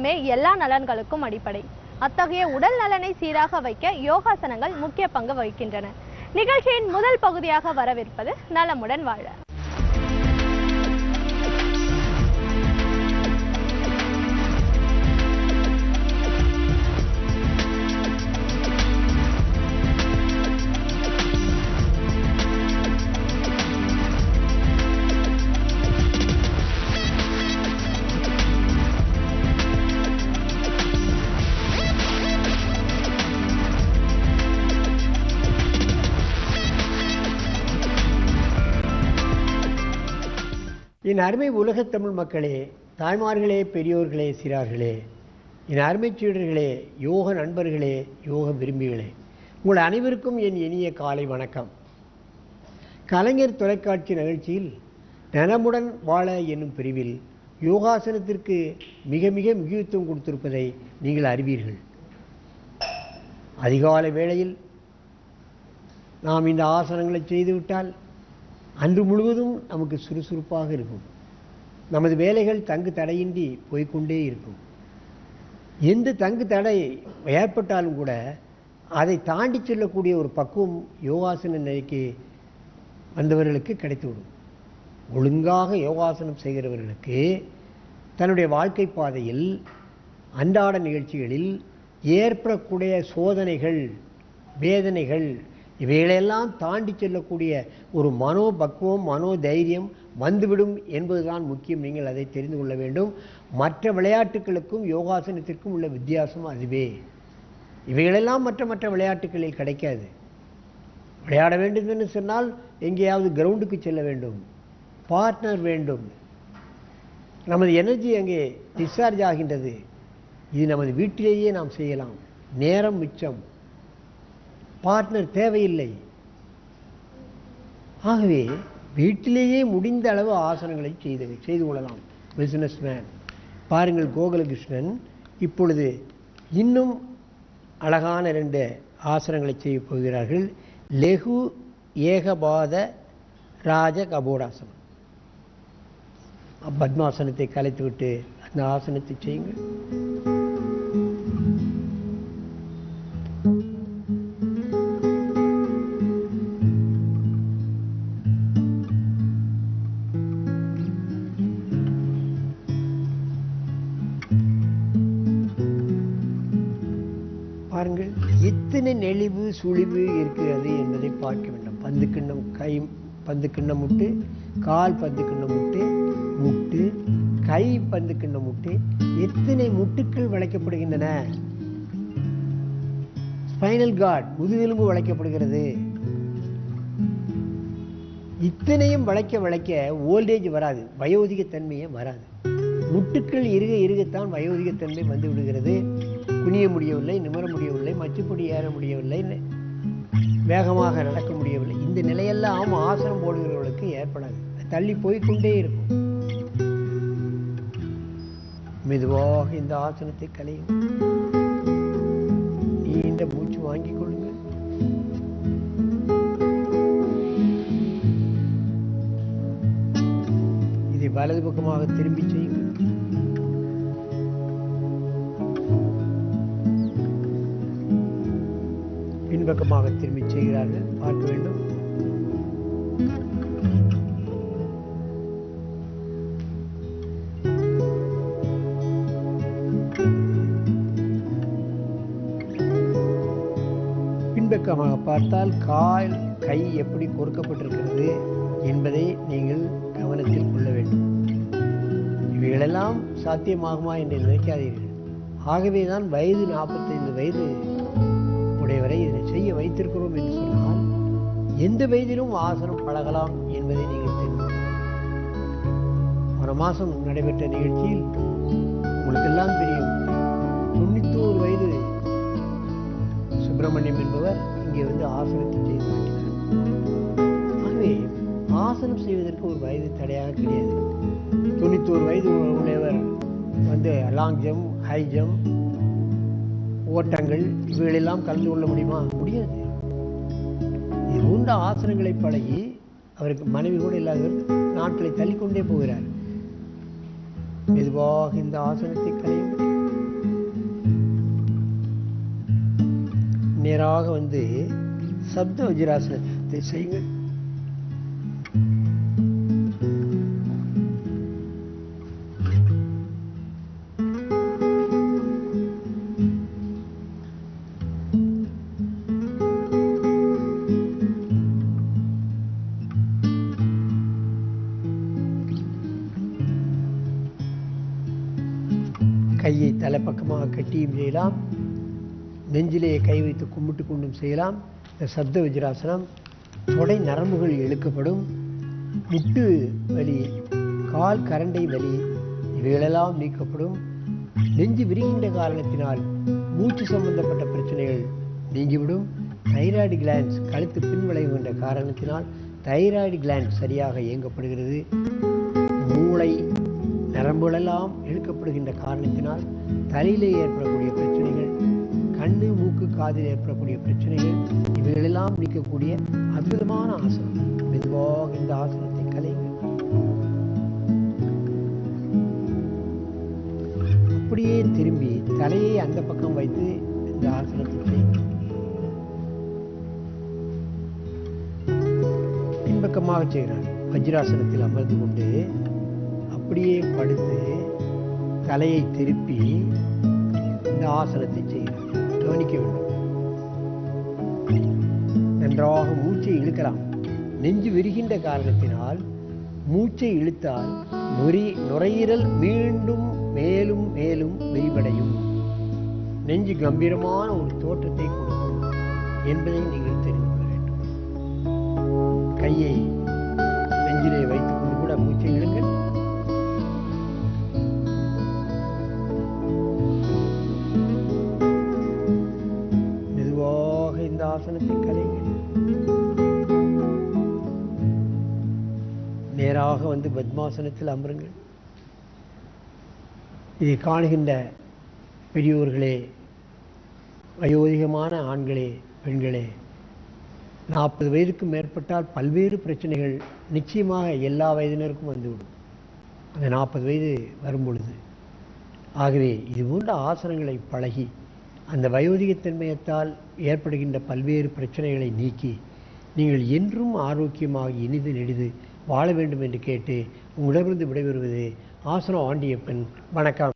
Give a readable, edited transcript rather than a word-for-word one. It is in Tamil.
ஆரோக்கியமே எல்லா நலன்களுக்கும் அடிப்படை. அத்தகைய உடல் நலனை சீராக வைக்க யோகாசனங்கள் முக்கிய பங்கு வகிக்கின்றன. நிகழ்ச்சியின் முதல் பகுதியாக வரவிருப்பது நலமுடன் வாழ. என் அருமை உலகத் தமிழ் மக்களே, தாய்மார்களே, பெரியோர்களே, சிறார்களே, என் அருமை சீடர்களே, யோக நண்பர்களே, யோக விரும்பிகளே, உங்கள் அனைவருக்கும் என் இனிய காலை வணக்கம். கலைஞர் தொலைக்காட்சி நிகழ்ச்சியில் நலமுடன் வாழ என்னும் பிரிவில் யோகாசனத்திற்கு மிக மிக முக்கியத்துவம் கொடுத்திருப்பதை நீங்கள் அறிவீர்கள். அதிகாலை வேளையில் நாம் இந்த ஆசனங்களை செய்துவிட்டால் அன்று முழுவதும் நமக்கு சுறுசுறுப்பாக இருக்கும். நமது வேலைகள் தங்கு தடையின்றி போய்கொண்டே இருக்கும். எந்த தங்கு தடை ஏற்பட்டாலும் கூட அதை தாண்டி செல்லக்கூடிய ஒரு பக்குவம் யோகாசன நிலைக்கு வந்தவர்களுக்கு கிடைத்துவிடும். ஒழுங்காக யோகாசனம் செய்கிறவர்களுக்கு தன்னுடைய வாழ்க்கை பாதையில் அன்றாட நிகழ்ச்சிகளில் ஏற்படக்கூடிய சோதனைகள், வேதனைகள், இவைகளெல்லாம் தாண்டி செல்லக்கூடிய ஒரு மனோபக்குவம், மனோதைரியம் வந்துவிடும் என்பதுதான் முக்கியம். நீங்கள் அதை தெரிந்து கொள்ள வேண்டும். மற்ற விளையாட்டுகளுக்கும் யோகாசனத்திற்கும் உள்ள வித்தியாசம் அதுவே. இவைகளெல்லாம் மற்ற விளையாட்டுகளில் கிடைக்காது. விளையாட வேண்டும் என்று சொன்னால் எங்கேயாவது கிரவுண்டுக்கு செல்ல வேண்டும், பார்ட்னர் வேண்டும், நமது எனர்ஜி அங்கே டிஸ்சார்ஜ் ஆகின்றது. இது நமது வீட்டிலேயே நாம் செய்யலாம். நேரம் மிச்சம், பார்ட்னர் தேவையில்லை. ஆகவே வீட்டிலேயே முடிந்த அளவு ஆசனங்களை செய்து கொள்ளலாம். பிசினஸ் மேன் பாருங்கள், கோகுலகிருஷ்ணன் இப்பொழுது இன்னும் அழகான 2 ஆசனங்களை செய்ய போகிறார்கள். லெகு ஏகபாத ராஜ கபோடாசனம். பத்மாசனத்தை கலைத்துவிட்டு அந்த ஆசனத்தை செய்யுங்கள். பாருங்கள், எத்தனை நெளிவு சுழிவு இருக்கிறது என்பதை பார்க்க வேண்டும். பந்து கிண்ணம், கை பந்து கிண்ணம் முட்டு, கால் பந்து கிண்ணம் முட்டு, முட்டு, கை பந்து கிண்ணம் முட்டு, எத்தனை முட்டுக்கள் வளைக்கப்படுகின்றன. ஸ்பைனல் கார்டு, முதுகெலும்பு வளைக்கப்படுகிறது. இத்தனையும் வளைக்க ஓல்டேஜ் வராது, வயோதிகத்தன்மையே வராது. முட்டுக்கள் இருக்கத்தான் வயோதிகத்தன்மை வந்து விடுகிறது. குனிய முடியவில்லை, நிமிர முடியவில்லை, மச்சுப்படி ஏற முடியவில்லை, வேகமாக நடக்க முடியவில்லை. இந்த நிலையெல்லாம் ஆசனம் போடுகிறவர்களுக்கு ஏற்படாது. தள்ளி போய்கொண்டே இருக்கும். மெதுவாக இந்த ஆசனத்தை கலையும். நீண்ட மூச்சு வாங்கிக் கொள்ளுங்கள். இதை வலது பக்கமாக திரும்பி செய்யுங்கள். பின்பக்கமாக திரும்பி செய்கிறார்கள், பார்க்க வேண்டும். பின்பக்கமாக பார்த்தால் கால், கை எப்படி கொடுக்கப்பட்டிருக்கிறது என்பதை நீங்கள் கவனத்தில் கொள்ள வேண்டும். இவைகளெல்லாம் சாத்தியமாகுமா என்று நினைக்காதீர்கள். ஆகவேதான் வயது 45 வயது உடையவரை இதனை செய்ய வைத்திருக்கிறோம் என்று சொன்னால் எந்த வயதிலும் ஆசனம் பழகலாம் என்பதை நீங்கள் தெரிந்து. போன மாதம் நடைபெற்ற நிகழ்ச்சியில் உங்களுக்கெல்லாம் தெரியும், 91 வயது சுப்பிரமணியம் என்பவர் இங்கே வந்து ஆசனத்தை செய்து காட்டினார். ஆகவே ஆசனம் செய்வதற்கு ஒரு வயது தடையாக கிடையாது. 91 வயது உடையவர் வந்து லாங் ஜம்ப், ஹை ஜம்ப், ஓட்டங்கள் இவைகளெல்லாம் கலந்து கொள்ள முடியுமா? முடியாது. இது உண்ட ஆசனங்களை பழகி அவருக்கு மனைவி கூட இல்லாதவர் நாட்களை தள்ளிக்கொண்டே போகிறார். மெதுவாக இந்த ஆசனத்தை கலையும். நேராக வந்து சப்த வஜ்ராசனத்தை செய்யுங்கள். கையை தலைப்பக்கமாக கட்டியும் செய்யலாம், நெஞ்சிலேயே கை வைத்து கும்பிட்டு கொண்டும் செய்யலாம். இந்த சப்த வஜ்ராசனம் தொடை நரம்புகள் இழுக்கப்படும், முட்டு வலி, கால் கரண்டை வலி இவைகளெல்லாம் நீக்கப்படும். நெஞ்சு விரிகின்ற காரணத்தினால் மூச்சு சம்பந்தப்பட்ட பிரச்சனைகள் நீங்கிவிடும். தைராய்டு கிளான்ஸ் கழுத்து பின்விளைவுகின்ற காரணத்தினால் தைராய்டு கிளான்ஸ் சரியாக இயங்கப்படுகிறது. மூளை நரம்புகளெல்லாம் இழுக்கப்படுகின்ற காரணத்தினால் தலையிலே ஏற்படக்கூடிய பிரச்சனைகள், கண்ணு மூக்கு காதில் ஏற்படக்கூடிய பிரச்சனைகள் இவைகளெல்லாம் நீக்கக்கூடிய அற்புதமான ஆசனம். மெதுவாக இந்த ஆசனத்தை கலையுங்கள். அப்படியே திரும்பி தலையை அந்த பக்கம் வைத்து இந்த ஆசனத்தை செய்யுங்கள். பின்பக்கமாக செய்கிறார். வஜ்ராசனத்தில் அமர்ந்து கொண்டு அப்படியே படுத்து தலையை திருப்பி இந்த ஆசனத்தை செய்கிறார். கவனிக்க வேண்டும். நன்றாக மூச்சை இழுக்கலாம். நெஞ்சு விரிகின்ற காரணத்தினால் மூச்சை இழுத்தால் நுரையீரல் மீண்டும் மேலும் மேலும் விரிவடையும். நெஞ்சு கம்பீரமான ஒரு தோற்றத்தை கொடுக்கும் என்பதை நீங்கள் தெரிந்து கொள்ள வேண்டும். கையை நெஞ்சிலே வைத்துக் கொண்டு கூட மூச்சை இழுங்கள். மெதுவாக இந்த ஆசனத்தை கலையுங்கள். நேராக வந்து பத்மாசனத்தில் அமருங்கள். இதை காணுகின்ற பெரியோர்களே, வயோதிகமான ஆண்களே, பெண்களே, 40 வயதுக்கு மேற்பட்டால் பல்வேறு பிரச்சனைகள் நிச்சயமாக எல்லா வயதினருக்கும் வந்துவிடும் அந்த 40 வயது வரும்பொழுது. ஆகவே இது போன்ற ஆசனங்களை பழகி அந்த வயோதிகத்தன்மையத்தால் ஏற்படுகின்ற பல்வேறு பிரச்சனைகளை நீக்கி நீங்கள் என்றும் ஆரோக்கியமாக இனிது நெடிது வாழ வேண்டும் என்று கேட்டு உங்களிடமிருந்து விடைபெறுவது ஆசனம் ஆண்டியப்பன். வணக்கம்.